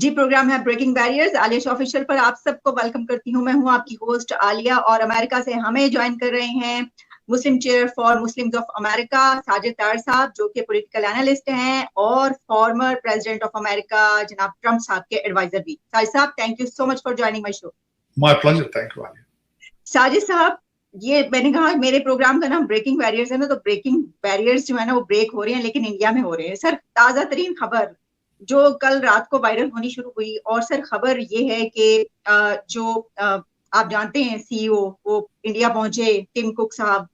जी, programme है breaking barriers Alia official पर आप सबको वेलकम करती हूँ। मैं हूँ आपकी होस्ट आलिया और अमेरिका से हमें ज्वाइन कर रहे हैं Muslim chair for Muslims of America Sajid Tarar साहब, जो कि पॉलिटिकल एनालिस्ट हैं और फॉर्मर प्रेसिडेंट ऑफ अमेरिका जनाब ट्रंप साहब के एडवाइजर भी। साजिद साहब, thank you so much for joining my show. My pleasure, thank you Alia. Sajid साहब, ये मैंने कहा मेरे प्रोग्राम का नाम ब्रेकिंग बैरियर्स है ना, तो ब्रेकिंग बैरियर्स जो है ना वो ब्रेक हो रहे हैं, लेकिन इंडिया में हो रहे हैं। सर, ताजा तरीन खबर जो कल रात को वायरल होनी शुरू हुई, और सर खबर ये है कि आप जानते हैं सीईओ वो इंडिया पहुंचे, टिम कुक साहब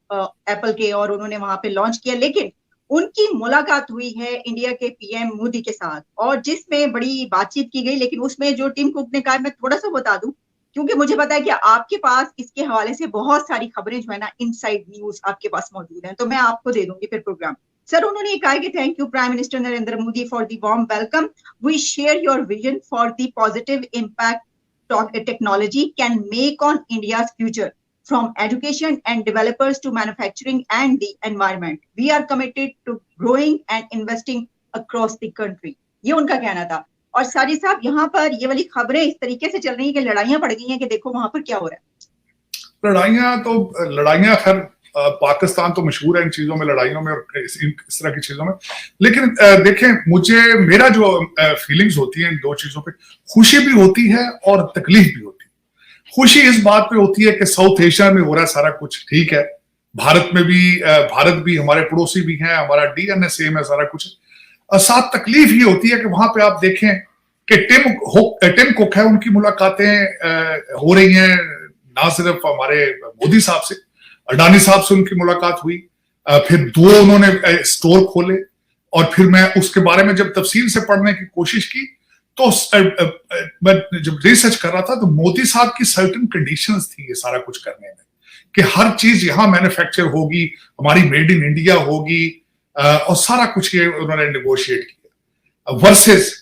एप्पल के, और उन्होंने वहां पे लॉन्च किया। लेकिन उनकी मुलाकात हुई है इंडिया के पीएम मोदी के साथ, और जिसमें बड़ी बातचीत की गई। लेकिन उसमें जो टिम कुक ने कहा, मैं थोड़ा सा बता दूं क्योंकि मुझे पता है कि आपके पास इसके हवाले से बहुत सारी खबरें जो है ना, इनसाइड न्यूज आपके पास मौजूद हैं, तो मैं आपको दे दूंगी फिर प्रोग्राम। सर, उन्होंने कहा कि thank you prime minister Narendra Modi for the warm welcome. We share your vision for the positive impact technology can make on India's future, from education and developers to manufacturing and the environment. We are committed to growing and investing across the country. ये उनका कहना था। और साजिद साहब, यहाँ पर ये वाली खबरें इस तरीके से चल रही हैं कि लड़ाइयां पड़ गई हैं कि देखो वहां पर क्या हो रहा है। लड़ाइयां खैर पाकिस्तान तो मशहूर है इन चीजों में, लड़ाइयों में और इस तरह की चीजों में। लेकिन देखें, मेरा जो फीलिंग्स होती हैं इन दो चीजों पे, खुशी भी होती है और तकलीफ भी होती है। खुशी इस बात पे होती है कि साउथ एशिया में हो रहा है सारा कुछ ठीक है, भारत भी हमारे पड़ोसी भी हैं, हमारा डीएनए सेम है, सारा कुछ। साथ तकलीफ ये होती है कि वहां पे आप देखें कि टिम कुक है, उनकी मुलाकातें हो रही हैं ना सिर्फ हमारे मोदी साहब से, अडानी साहब से उनकी मुलाकात हुई, फिर दो उन्होंने स्टोर खोले, और फिर मैं उसके बारे में जब तफसील से पढ़ने की कोशिश की तो मैं जब रिसर्च कर रहा था तो मोदी साहब की सर्टेन कंडीशंस थी ये सारा कुछ करने में, कि हर चीज यहां मैन्युफैक्चर होगी, हमारी मेड इन इंडिया होगी, और सारा कुछ ये उन्होंने नेगोशिएट किया। वर्सेस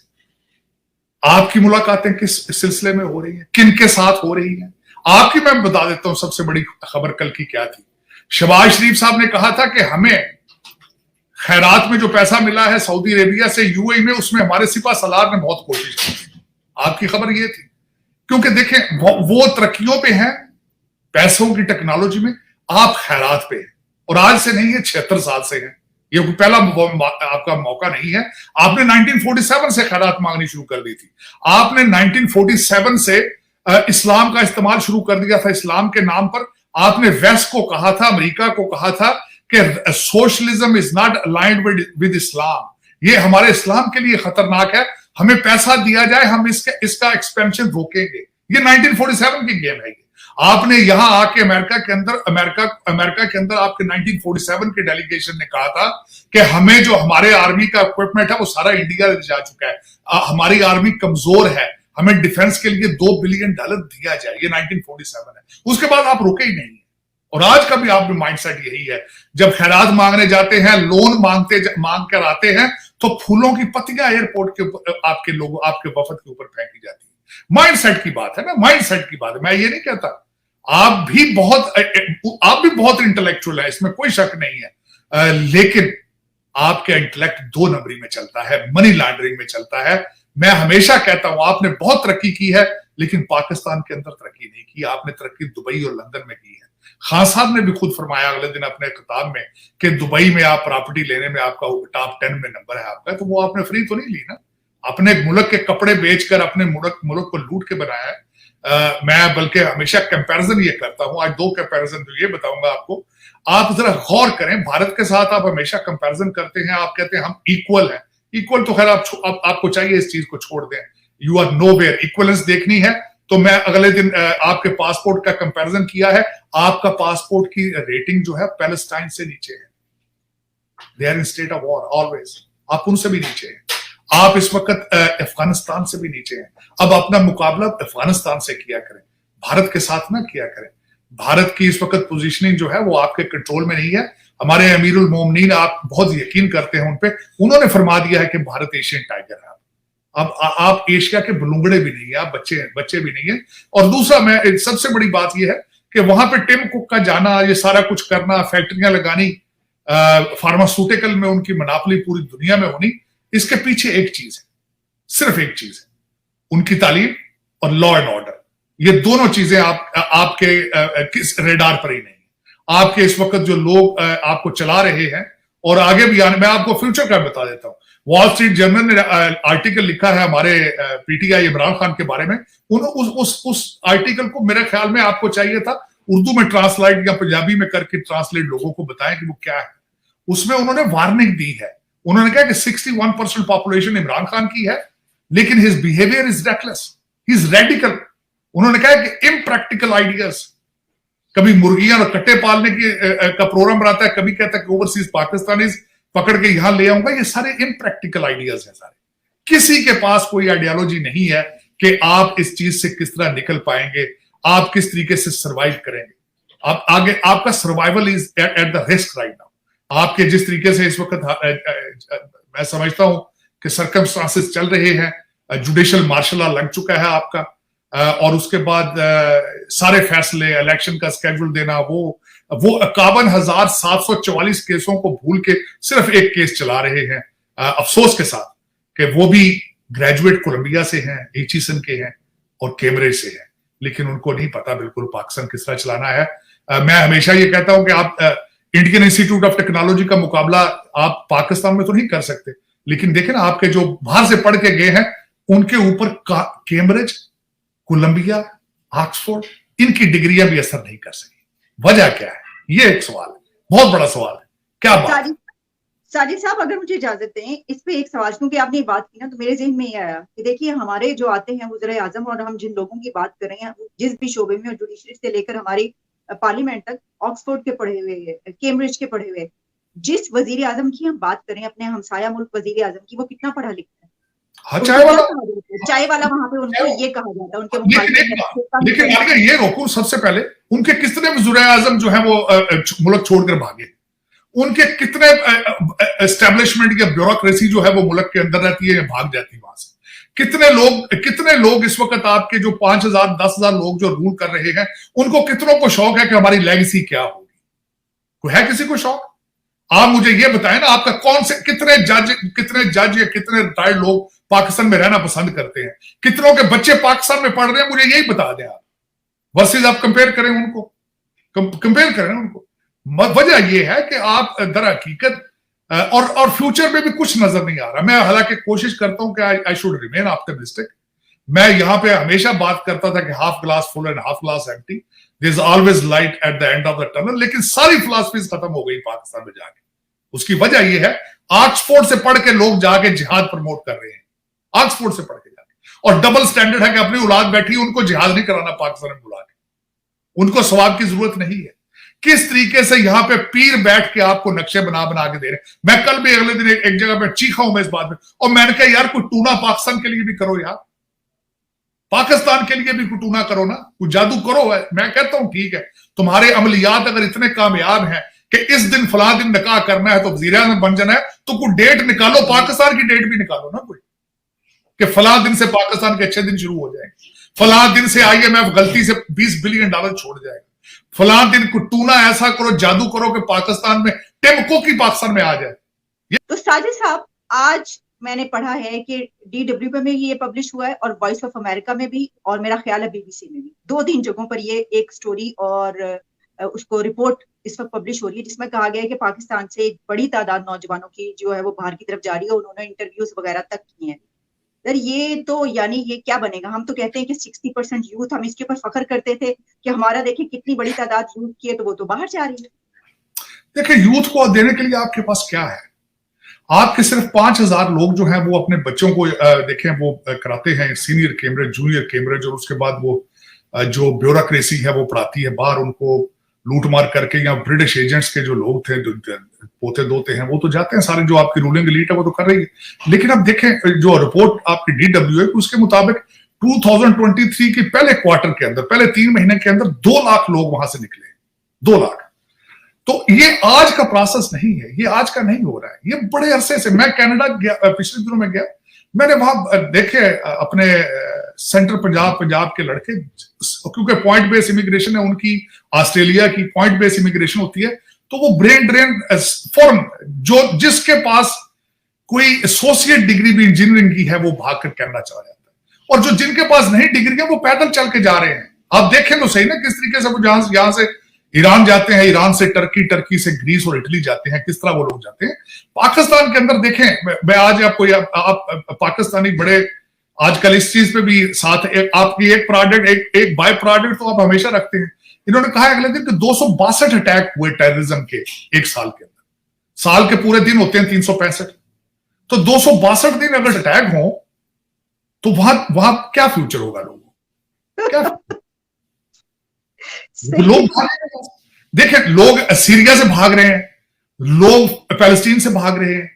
आपकी मुलाकातें किस सिलसिले में हो रही हैं, किन के साथ हो रही हैं? आपकी मैं बता देता हूं सबसे बड़ी खबर कल की क्या थी। शहबाज शरीफ साहब ने कहा था कि हमें खैरात में जो पैसा मिला है सऊदी अरेबिया से यूएई में, उसमें हमारे सिपा सलार ने बहुत कोशिश की। आपकी खबर ये थी, क्योंकि देखें वो तरक्कियों पे हैं, पैसों की टेक्नोलॉजी में, आप खैरात पे हैं, और आज से नहीं है 76 साल से है। ये पहला आपका मौका नहीं है। आपने 1947 से खैरात मांगनी शुरू कर दी थी। आपने 1947 से इस्लाम का इस्तेमाल शुरू कर दिया था। इस्लाम के नाम पर आपने वेस्ट को कहा था, अमेरिका को कहा था कि socialism is not aligned with इस्लाम, ये हमारे इस्लाम के लिए खतरनाक है, हमें पैसा दिया जाए, हम इसका एक्सपेंशन रोकेंगे। ये 1947 की गेम है। आपने यहां आके अमेरिका के अंदर आपके 1947 के डेलीगेशन ने कहा था कि हमें जो हमारे आर्मी का इक्विपमेंट है वो सारा इंडिया जा चुका है, हमारी आर्मी कमजोर है, हमें डिफेंस के लिए $2 बिलियन दिया जाए। ये 1947 है। उसके बाद आप रुके ही नहीं, और आज का भी आप माइंडसेट यही है। जब खैरात मांगने जाते हैं, लोन मांग कर आते हैं, तो फूलों की पत्तियां एयरपोर्ट के ऊपर आपके वफद के ऊपर फेंकी जाती है। माइंडसेट की बात है ना, माइंडसेट की बात है। मैं ये नहीं कहता, आप भी बहुत इंटेलेक्चुअल है, इसमें कोई शक नहीं है, लेकिन आपका इंटेलेक्ट 2 नंबरी में चलता है, मनी लॉन्ड्रिंग में चलता है। मैं हमेशा कहता हूं आपने बहुत तरक्की की है, लेकिन पाकिस्तान के अंदर तरक्की नहीं की। आपने तरक्की दुबई और लंदन में की है। खान साहब ने भी खुद फरमाया अगले दिन अपने किताब में कि दुबई में आप प्रॉपर्टी लेने में आपका टॉप 10 में नंबर है आपका, तो वो आपने फ्री तो नहीं ली ना, अपने मुल्क के कपड़े बेचकर अपने मुल्क को लूट के बनाया है। मैं बल्कि हमेशा कंपैरिजन ये करता हूं, आज 2 कंपैरिजन जो ये बताऊंगा आपको, आप जरा गौर करें। भारत के साथ आप हमेशा कंपैरिजन करते हैं, आप कहते हैं हम इक्वल हैं। इक्वल तो खैर आपको चाहिए इस चीज को छोड़ दें, यू आर नोवेयर। इक्वलेंस देखनी है तो मैं अगले दिन आपके पासपोर्ट का कंपैरिजन किया है, आपका पासपोर्ट की रेटिंग जो है पैलेस्टाइन से नीचे है। They are in state of war always, आप उनसे भी नीचे हैं। आप इस वक्त अफगानिस्तान से भी नीचे हैं। अब अपना मुकाबला अफगानिस्तान से किया करें, भारत के साथ ना किया करें। भारत की इस वक्त पोजीशनिंग जो है वो आपके कंट्रोल में नहीं है। हमारे अमीरुल मोमिनीन, आप बहुत यकीन करते हैं उन पे, उन्होंने फरमा दिया है कि भारत एशियन टाइगर है। अब आप एशिया के बलूंगड़े भी नहीं है, आप बच्चे भी नहीं है। और दूसरा, मैं सबसे बड़ी बात यह है कि वहां पे टिम कुक का जाना, ये सारा कुछ करना, फैक्ट्रियां लगानी, फार्मास्यूटिकल में उनकी मनापली पूरी दुनिया में होनी, इसके पीछे एक चीज है, सिर्फ एक चीज है, उनकी तालीम और लॉ एंड ऑर्डर, ये दोनों चीजें आपके किस रेडार पर ही नहीं। आपके इस वक्त जो लोग आपको चला रहे हैं और आगे भी आने, मैं आपको फ्यूचर का बता देता हूं। वॉल स्ट्रीट जर्नल ने आर्टिकल लिखा है हमारे पीटीआई इमरान खान के बारे में। उस आर्टिकल को मेरे ख्याल में आपको चाहिए था उर्दू में ट्रांसलेट या पंजाबी में करके ट्रांसलेट लोगों को बताएं कि वो क्या है। उसमें उन्होंने वार्निंग दी है। उन्होंने कहा कि 61% पॉपुलेशन इमरान खान की है, लेकिन his behaviour is reckless, he is radical. उन्होंने कहा कि इम्प्रैक्टिकल आइडियाज, कभी मुर्गियां और कट्टे पालने की का प्रोग्राम बनाता है, कभी कहता है कि ओवरसीज पाकिस्तानीज पकड़ के यहां ले आऊंगा। ये सारे इम्प्रैक्टिकल आइडियाज हैं सारे। किसी के पास कोई आइडियोलॉजी नहीं है कि आप इस चीज से किस तरह निकल पाएंगे, आप किस तरीके से सर्वाइव करेंगे। आप आगे, आपका survival is at the risk right now. आपके जिस तरीके से इस वक्त मैं समझता हूं कि सर्कमस्टांसेस चल रहे हैं, जुडिशियल मार्शल लॉ लग चुका है आपका, और उसके बाद सारे फैसले, इलेक्शन का स्केड्यूल देना, वो 51,744 केसों को भूल के सिर्फ एक केस चला रहे हैं, अफसोस के साथ कि वो भी ग्रेजुएट कोलंबिया से हैं, एचईसन के हैं और कैम्ब्रिज से हैं, लेकिन उनको नहीं पता बिल्कुल पाकिस्तान किस तरह चलाना है। मैं हमेशा ये कहता हूं कि आप इंडियन इंस्टीट्यूट ऑफ टेक्नोलॉजी का मुकाबला आप पाकिस्तान में तो नहीं कर सकते, लेकिन देखें ना, आपके जो बाहर से पढ़ के गए हैं उनके ऊपर कैम्ब्रिज, कोलंबिया, ऑक्सफोर्ड, इनकी डिग्रियां भी असर नहीं कर सकी। वजह क्या है? ये एक सवाल है, बहुत बड़ा सवाल है। क्या बात? साजिद साहब, अगर मुझे इजाजत दें, इस पे एक सवाल, क्योंकि आपने बात की ना तो मेरे जहन में ये आया कि देखिए, हमारे जो आते हैं वज़ीर आज़म, और हम जिन लोगों की बात कर रहे हैं जिस भी शोबे में, जुडिशरी से लेकर हमारी पार्लियामेंट तक, ऑक्सफोर्ड के पढ़े हुए, कैम्ब्रिज के पढ़े हुए, जिस वजीर आजम की हम बात करें, अपने हमसाया मुल्क वजीर आजम की, वो कितना पढ़ा लिखा है? हाँ, चाय वाला वहां पे उनको ये कहा जाता है उनके मुकाबले। लेकिन ये रोको, सबसे पहले उनके कितने वज़ीर आज़म जो है वो मुल्क छोड़कर भागे? उनके कितने एस्टेब्लिशमेंट या ब्यूरोक्रेसी जो है वो मुल्क के अंदर रहती है या भाग जाती है वहां से? कितने लोग इस वक्त आपके जो 5,000 10,000 लोग जो रूल कर रहे हैं, उनको कितनों को शौक है कि हमारी लेगेसी क्या होगी? कोई है किसी को शौक? आप मुझे ये बताएं ना, आपका कौन से कितने जज या कितने रिटायर्ड लोग पाकिस्तान में रहना पसंद करते हैं? कितनों के बच्चे पाकिस्तान में पढ़ रहे हैं? मुझे यही बता दें आप, वर्सेस आप कंपेयर करें उनको, कंपेयर करें उनको। वजह यह है कि आप दर हकीकत और फ्यूचर में भी कुछ नजर नहीं आ रहा। मैं हालांकि कोशिश करता हूं कि आई शुड रिमेन ऑप्टिमिस्टिक। मैं यहां पे हमेशा बात करता था कि half glass full and half glass empty, there is always light at the end of the tunnel. लेकिन सारी फिलॉसफीज खत्म हो गई पाकिस्तान में जाके। उसकी वजह यह है, ऑक्सफोर्ड से पढ़ के लोग जाके जिहाद प्रमोट कर रहे हैं, ऑक्सफोर्ड से पढ़ के जाके, और डबल स्टैंडर्ड है कि अपनी औलाद बैठी, उनको जिहाद नहीं कराना पाकिस्तान में बुला के, उनको सवाब की जरूरत नहीं है। किस तरीके से यहां पे पीर बैठ के आपको नक्शे बना के दे रहे हैं। मैं कल भी अगले दिन एक जगह पे चीखा हूं मैं इस बात में, और मैंने कहा यार कोई टूना पाकिस्तान के लिए भी करो यार, पाकिस्तान के लिए भी कोई टूना करो ना, कोई जादू करो। मैं कहता हूं ठीक है, तुम्हारे अमलियात अगर इतने कामयाब हैं कि इस दिन फला दिन निकाह करना है तो वज़ीर आज़म बन जाना है, तो कोई डेट निकालो, पाकिस्तान की डेट भी निकालो ना कोई, कि फला दिन से पाकिस्तान के अच्छे दिन शुरू हो जाएंगे, फला दिन से IMF गलती से $20 बिलियन छोड़ जाएगा, फला दिन को टूना ऐसा करो, जादू करो कि पाकिस्तान में टिमको की पाकिस्तान में आ जाए। तो साजिद साहब, आज मैंने पढ़ा है कि DW में ये पब्लिश हुआ है और वॉइस ऑफ अमेरिका में भी, और मेरा ख्याल है BBC में भी, 2-3 जगहों पर ये एक स्टोरी और उसको रिपोर्ट इस वक्त पब्लिश हो रही है, जिसमें कहा गया है कि पाकिस्तान से एक बड़ी तादाद नौजवानों की जो है वो बाहर की तरफ जा रही है। उन्होंने इंटरव्यूज वगैरह तक किए हैं। सर, ये तो यानी ये क्या बनेगा? हम तो कहते हैं कि 60% यूथ, हम इसके ऊपर फख्र करते थे कि हमारा देखिए कितनी बड़ी तादाद यूथ की है, तो वो तो बाहर जा रही है। देखिए, यूथ को देने के लिए आपके पास क्या है? आपके सिर्फ 5,000 लोग जो हैं वो अपने बच्चों को देखें वो कराते हैं सीनियर कैम्ब्रिज, जूनियर कैम्ब्रिज, और उसके बाद वो जो ब्यूरोक्रेसी है वो पढ़ाती है बाहर, उनको लूट मार करके, या ब्रिटिश एजेंट्स के जो लोग थे, पोते दोते हैं, वो तो जाते हैं सारे, जो आपकी रूलिंग एलीट है वो तो कर रही है। लेकिन अब देखें जो रिपोर्ट आपकी DW है, उसके मुताबिक 2023 के पहले क्वार्टर के अंदर, पहले 3 महीने के अंदर 2 लाख लोग वहां से निकले, 2 लाख। तो ये आज का प्रोसेस नहीं है, ये आज का नहीं हो रहा है, ये बड़े अरसे से। मैं कनाडा गया, पिछले दिनों में गया, मैंने वहां देखे अपने सेंट्रल पंजाब के लड़के, क्योंकि पॉइंट बेस इमिग्रेशन है उनकी, ऑस्ट्रेलिया की पॉइंट बेस इमिग्रेशन होती है, तो वो ब्रेन ड्रेन फॉरन, जो जिसके पास कोई एसोसिएट डिग्री भी इंजीनियरिंग की है, वो भाग कर कनाडा चला जाता है। और जो जिनके पास नहीं डिग्री है वो पैदल चल के जा रहे हैं। आप देखें तो सही ना किस तरीके से वो यहां से ईरान जाते हैं, ईरान से टर्की, टर्की से ग्रीस और इटली जाते हैं, किस तरह वो लोग जाते हैं। पाकिस्तान के अंदर देखें, मैं आज आपको आप पाकिस्तानी बड़े आजकल इस चीज पे भी साथ आपकी एक प्रोडक्ट एक बाय प्रोडक्ट तो आप हमेशा रखते हैं। इन्होंने कहा अगले दिन कि 262 अटैक हुए टेररिज्म के एक साल के अंदर। साल के पूरे दिन होते हैं 365, तो 262 दिन अगर अटैक हो तो वहां क्या फ्यूचर होगा लोगों को? क्या लोग देखें, लोग सीरिया से भाग रहे हैं, लोग पैलेस्टीन से भाग रहे हैं,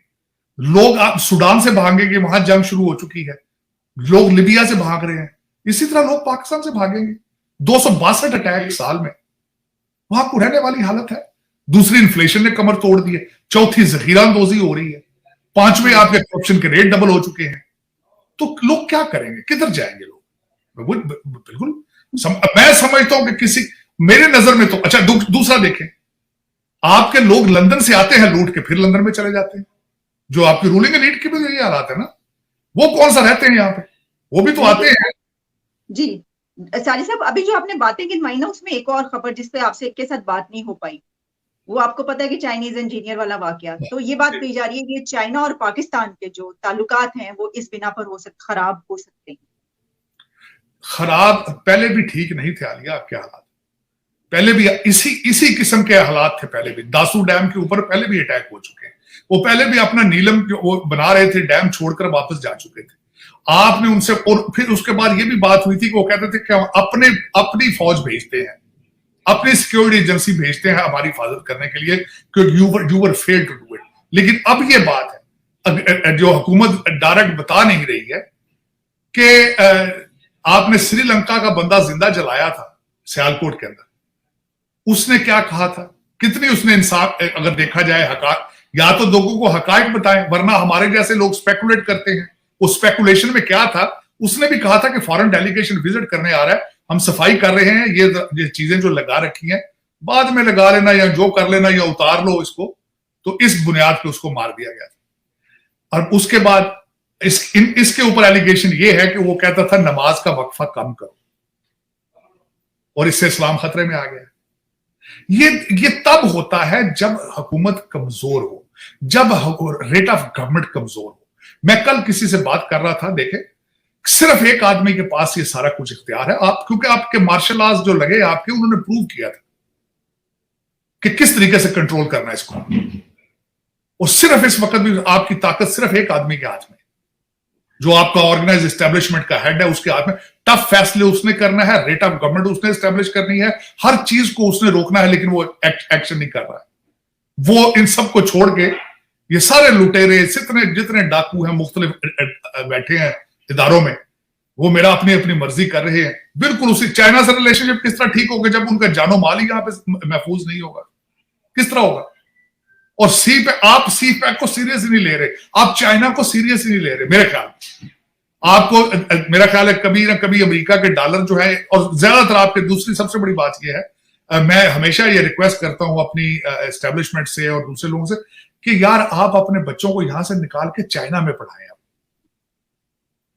लोग सूडान से भागेंगे, वहां जंग शुरू हो चुकी है, लोग लिबिया से भाग रहे हैं, इसी तरह लोग पाकिस्तान से भागेंगे। 262 अटैक साल में, वहां को रहने वाली हालत है। दूसरी, इन्फ्लेशन ने कमर तोड़ दी है। चौथी, जखीरा अंदोजी हो रही है। पांचवें, आपके करप्शन के रेट डबल हो चुके हैं। तो लोग क्या करेंगे, किधर जाएंगे लोग? बिल्कुल मैं समझता हूं कि किसी, मेरे नजर में तो अच्छा। दूसरा देखें, आपके लोग लंदन से आते हैं लूट के, फिर लंदन में चले जाते हैं। जो आपकी रूलिंग एलीट की भी यही हालात है ना, वो कौन सा रहते हैं यहाँ पे, वो भी तो आते हैं। जी साली साहब, अभी जो आपने बातें गिनवाई ना, उसमें एक और खबर जिस पे आपसे के साथ बात नहीं हो पाई, वो आपको पता है कि चाइनीज इंजीनियर वाला वाकया। तो ये बात कही जा रही है कि चाइना और पाकिस्तान के जो ताल्लुकात हैं वो इस बिना पर खराब हो सकते हैं। खराब पहले भी ठीक नहीं थे आलिया, आपके हालात पहले भी इसी किस्म के हालात थे। पहले भी दासू डैम के ऊपर पहले भी अटैक हो चुके हैं। वो पहले भी अपना नीलम वो बना रहे थे, डैम छोड़कर वापस जा चुके थे। आपने उनसे, और फिर उसके बाद ये भी बात हुई थी कि वो कहते थे कि हम अपनी फौज भेजते हैं, अपनी सिक्योरिटी एजेंसी भेजते हैं हमारी हिफाजत करने के लिए, क्योंकि you were fail to do it. लेकिन अब ये बात है जो हुकूमत डायरेक्ट बता नहीं रही है कि आपने श्रीलंका का बंदा जिंदा जलाया था सियालकोट के अंदर, उसने क्या कहा था, कितनी उसने इंसाफ, अगर देखा जाए हकायक, या तो लोगों को हकायक बताएं, वरना हमारे जैसे लोग स्पेकुलेट करते हैं। उस स्पेकुलेशन में क्या था, उसने भी कहा था कि फॉरेन डेलीगेशन विजिट करने आ रहा है, हम सफाई कर रहे हैं, ये चीजें जो लगा रखी हैं बाद में लगा लेना या जो कर लेना या उतार लो इसको। तो इस बुनियाद पे उसको मार दिया गया था। और उसके बाद इसके ऊपर एलिगेशन ये है कि वो कहता था नमाज का वक्फा कम करो, और इससे इस्लाम खतरे में आ गया। ये तब होता है जब हुकूमत कमजोर हो, जब रेट ऑफ गवर्नमेंट कमजोर हो। मैं कल किसी से बात कर रहा था, देखे सिर्फ एक आदमी के पास ये सारा कुछ इख्तियार है, आप क्योंकि आपके मार्शल आर्ट्स जो लगे आपके, उन्होंने प्रूव किया था कि किस तरीके से कंट्रोल करना है इसको। और सिर्फ इस वक्त भी आपकी ताकत सिर्फ एक आदमी के हाथ में, जो आपका ऑर्गेनाइज एस्टेब्लिशमेंट का हेड है, उसके हाथ में। टफ फैसले उसने करना है, रेट ऑफ गवर्नमेंट उसने एस्टेब्लिश करनी है, हर चीज को उसने रोकना है, लेकिन वो एक्शन नहीं कर रहा है। वो इन सबको छोड़ के, ये सारे लुटेरे जितने डाकू हैं मुख्तलिफ बैठे हैं इदारों में, वो मेरा अपनी अपनी मर्जी कर रहे हैं। बिल्कुल उसी चाइना से रिलेशनशिप किस तरह ठीक होगा जब उनका जानो माल ही यहां पे महफूज नहीं होगा, किस तरह होगा? और आप सी पैक को सीरियस नहीं ले रहे, आप चाइना को सीरियस नहीं ले रहे। मेरे ख्याल है कभी ना कभी अमेरिका के डॉलर जो है, और ज्यादातर आपके, दूसरी सबसे बड़ी बात यह है, मैं हमेशा ये रिक्वेस्ट करता हूं अपनी एस्टेब्लिशमेंट से और दूसरे लोगों से कि यार आप अपने बच्चों को यहां से निकाल के चाइना में पढ़ाएं।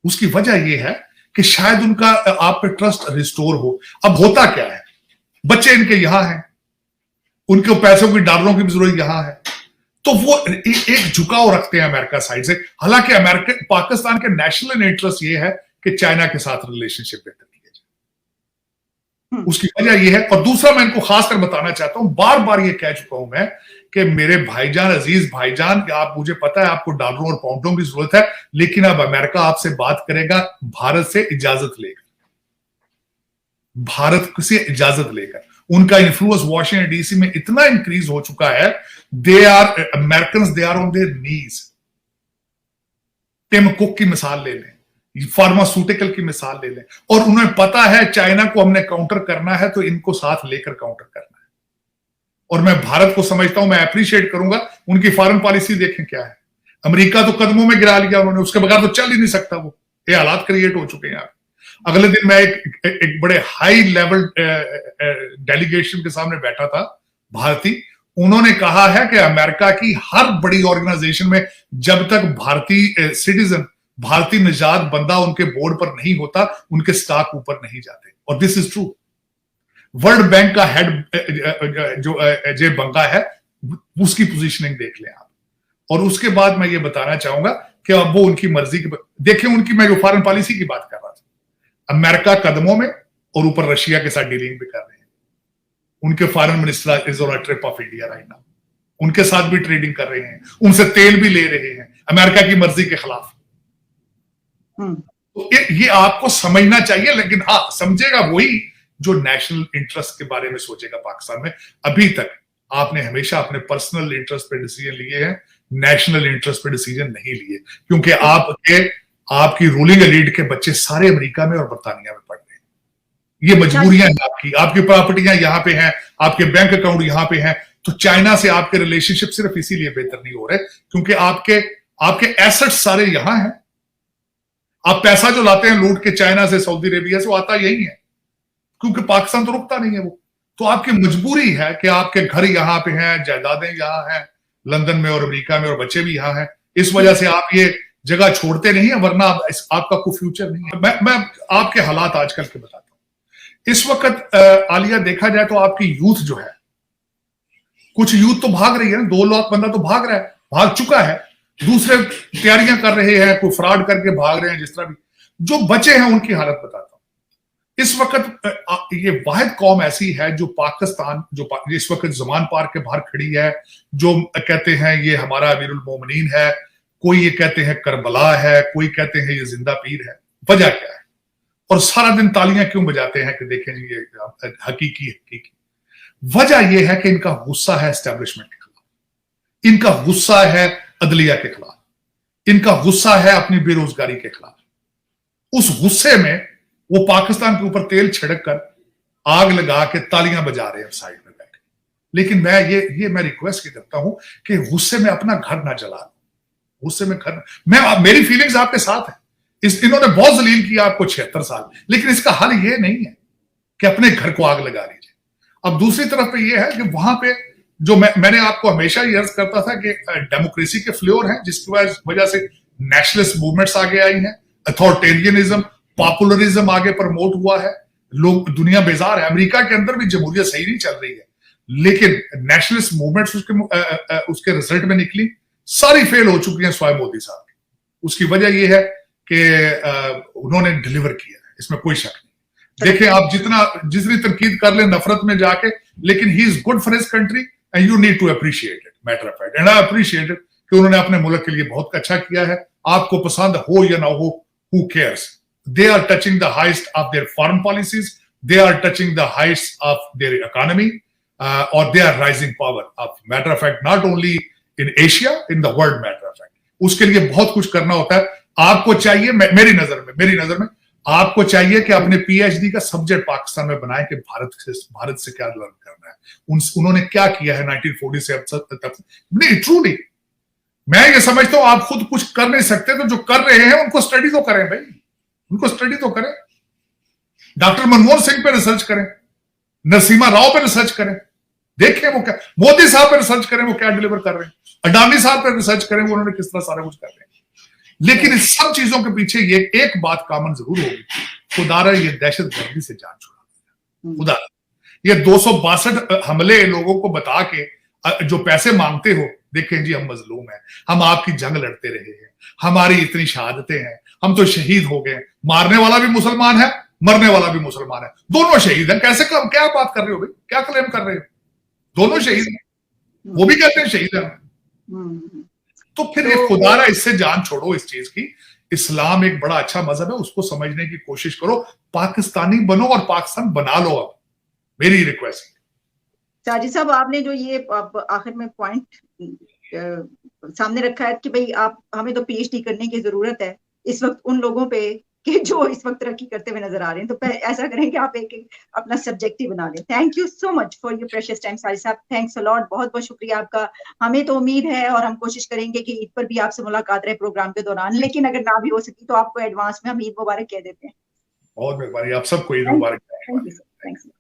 उसकी वजह यह है कि शायद उनका आप पे ट्रस्ट रिस्टोर हो। अब होता क्या है, बच्चे इनके यहां हैं, उनके पैसों की, डॉलरों की भी जरूरत यहां है, तो वो एक झुकाव रखते हैं अमेरिका साइड से। हालांकि अमेरिका, पाकिस्तान के नेशनल इंटरेस्ट ये है कि चाइना के साथ रिलेशनशिप बेहतर किया जाए। उसकी वजह यह है। और दूसरा मैं इनको खासकर बताना चाहता हूं, बार बार ये कह चुका हूं मैं कि मेरे भाईजान, अजीज भाईजान, आप, मुझे पता है आपको डॉलरों और पाउंडों की जरूरत है, लेकिन अब अमेरिका आपसे बात करेगा भारत से इजाजत लेकर, भारत से इजाजत लेकर। उनका इन्फ्लुएंस वाशिंगटन डीसी में इतना इंक्रीज हो चुका है, they are American, they are on their knees. Tim Cook की मिसाल ले लें, फार्मास्यूटिकल की मिसाल ले लें, और उन्हें पता है चाइना को हमने काउंटर करना है तो इनको साथ लेकर काउंटर करना है। और मैं भारत को समझता हूं, मैं अप्रिशिएट करूंगा, उनकी फॉरेन पॉलिसी देखें क्या है। अमेरिका तो कदमों में गिरा लिया उन्होंने, उसके बगैर तो चल ही नहीं सकता। वो ये हालात क्रिएट हो चुके हैं। यहाँ अगले दिन मैं एक बड़े हाई लेवल डेलीगेशन के सामने बैठा था, भारतीय। उन्होंने कहा है कि अमेरिका की हर बड़ी ऑर्गेनाइजेशन में जब तक भारतीय सिटीजन भारतीय निजात बंदा उनके बोर्ड पर नहीं होता, उनके स्टॉक ऊपर नहीं जाते, और this is true. World bank का हेड जो अजय बंगा है, उसकी पोजीशनिंग देख लें आप। और उसके बाद मैं ये बताना चाहूंगा कि अब वो उनकी मर्जी की देखें, उनकी, मैं जो फॉरेन पॉलिसी की बात कर रहा था, अमेरिका कदमों में और ऊपर रशिया के साथ डीलिंग भी कर रहे हैं। उनके foreign minister is on a trip of India right now, उनके साथ भी ट्रेडिंग कर रहे हैं, उनसे तेल भी ले रहे हैं अमेरिका की मर्जी के खिलाफ। तो ये आपको समझना चाहिए, लेकिन हाँ, समझेगा वही जो नेशनल इंटरेस्ट के बारे में सोचेगा। पाकिस्तान में अभी तक आपने हमेशा अपने पर्सनल इंटरेस्ट पे डिसीजन लिए हैं, नेशनल इंटरेस्ट पे डिसीजन नहीं लिए, क्योंकि आपकी रूलिंग एलीट के बच्चे सारे अमेरिका में और बर्तानिया में पढ़ रहे हैं। ये मजबूरियां हैं आपकी प्रॉपर्टियां यहां पे हैं, आपके बैंक अकाउंट यहां पे हैं। तो चाइना से आपके रिलेशनशिप सिर्फ इसीलिए बेहतर नहीं हो रहे क्योंकि आपके एसेट्स सारे यहां हैं। आप पैसा जो लाते हैं लूट के चाइना से, सऊदी अरेबिया से, वो आता यही है, क्योंकि पाकिस्तान तो रुकता नहीं है वो। तो आपकी मजबूरी है कि आपके घर यहां पे हैं, जायदादें यहां हैं लंदन में और अमेरिका में, और बच्चे भी यहां हैं। इस वजह से आप ये जगह छोड़ते नहीं है, वरना आपका कोई फ्यूचर नहीं है। मैं आपके हालात आजकल के बताता हूं। इस वक्त आलिया देखा जाए तो आपकी यूथ जो है, कुछ यूथ तो भाग रही है ना, 2 लाख बंदा तो भाग रहा है, भाग चुका है, दूसरे तैयारियां कर रहे हैं, कोई फ्रॉड करके भाग रहे हैं, जिस तरह भी। जो बचे हैं उनकी हालत बताता हूं। इस वक्त ये वाहिद कौम ऐसी है जो पाकिस्तान, जो इस वक्त जमान पार्क के बाहर खड़ी है, जो कहते हैं ये हमारा अमीरुल मोमिनीन है, कोई ये कहते हैं करबला है, कोई कहते हैं ये जिंदा पीर है। वजह क्या है? और सारा दिन तालियां क्यों बजाते हैं कि देखें जी ये हकीकी। वजह यह है कि इनका गुस्सा है एस्टेब्लिशमेंट के खिलाफ, इनका गुस्सा है अदलिया के खिलाफ, इनका गुस्सा है अपनी बेरोजगारी के खिलाफ। उस गुस्से में वो पाकिस्तान के ऊपर तेल छिड़क कर आग लगा के तालियां बजा रहे हैं साइड में बैठे। लेकिन मैं रिक्वेस्ट करता हूं कि गुस्से में अपना घर ना जला लो, गुस्से में मेरी फीलिंग्स आपके साथ है। इन्होंने बहुत जलील किया आपको 76 साल, लेकिन इसका हल ये नहीं है कि अपने घर को आग लगा लीजिए। अब दूसरी तरफ पे ये है कि वहां पे जो मैंने आपको हमेशा ये अर्ज करता था कि डेमोक्रेसी के फ्लोर हैं, जिसकी वजह से नेशनलिस्ट मूवमेंट्स आगे आई हैं, अथॉरिटेरियनिज्म, पॉपुलरिज्म आगे प्रमोट हुआ है, लोग, दुनिया बेजार है। अमेरिका के अंदर भी जमहूरियत सही नहीं चल रही है, लेकिन नेशनलिस्ट मूवमेंट्स उसके रिजल्ट में निकली, सारी फेल हो चुकी हैं स्वाय मोदी साहब की। उसकी वजह यह है कि उन्होंने डिलीवर किया है, इसमें कोई शक नहीं। देखें आप जितनी तनकीद कर ले नफरत में जाके, लेकिन he is good for his country and you need to appreciate it, matter of fact, and I appreciate it कि उन्होंने अपने मुल्क के लिए बहुत अच्छा किया है। आपको पसंद हो या ना हो, who cares. They are touching the highest of their foreign policies, they are touching the highest of their economy, और they are rising power of, matter of fact, not only in Asia, in the world, matter of fact. उसके लिए बहुत कुछ करना होता है। आपको चाहिए, मेरी नजर में आपको चाहिए कि अपने पीएचडी का सब्जेक्ट पाकिस्तान में बनाए कि भारत से क्या लर्न करना है, उन्होंने क्या किया है 1940 से अब तक। नहीं, ट्रूली मैं ये समझता हूं आप खुद कुछ कर नहीं सकते, तो जो कर रहे हैं उनको स्टडी तो करें भाई, उनको स्टडी तो करें। डॉक्टर मनमोहन सिंह पे रिसर्च करें, नरसिम्हा राव पे रिसर्च करें, देखें वो क्या, मोदी साहब पे रिसर्च करें वो क्या डिलीवर कर रहे हैं, अडानी साहब पे रिसर्च करें वो उन्होंने किस तरह सारा कुछ कर रहे हैं। लेकिन इस सब चीजों के पीछे ये एक बात कॉमन जरूर होगी, खुदारा ये दहशतगर्दी से जान छुड़ा, खुदा ये 262 हमले लोगों को बता के जो पैसे मांगते हो, देखें जी हम मजलूम हैं, हम आपकी जंग लड़ते रहे हैं, हमारी इतनी शहादतें हैं, हम तो शहीद हो गए, मारने वाला भी मुसलमान है, मरने वाला भी मुसलमान है, दोनों शहीद हैं। कैसे क्या बात कर रहे हो भाई, क्या क्लेम कर रहे हो? दोनों शहीद हैं, वो भी कहते हैं शहीद है। तो फिर ये खुदारा इससे जान छोड़ो इस चीज की। इस्लाम एक बड़ा अच्छा मजहब है, उसको समझने की कोशिश करो, पाकिस्तानी बनो और पाकिस्तान बना लो। अब मेरी रिक्वेस्ट। साजिद साहब, आपने जो ये आखिर में पॉइंट सामने रखा है कि भाई हमें तो पीएचडी करने की जरूरत है इस वक्त उन लोगों पे कि जो इस वक्त तरक्की करते हुए नजर आ रहे हैं, तो ऐसा करें कि आप एक अपना सब्जेक्ट ही बना लें। Thank you so much for your precious time Sajid साहब, थैंक्स अ लॉट, बहुत बहुत शुक्रिया आपका। हमें तो उम्मीद है और हम कोशिश करेंगे कि ईद पर भी आपसे मुलाकात रहे प्रोग्राम के दौरान, लेकिन अगर ना भी हो सकी तो आपको एडवांस में हम ईद मुबारक कह देते हैं। बहुत मेहरबानी, आप सबको ईद मुबारक। Thank you.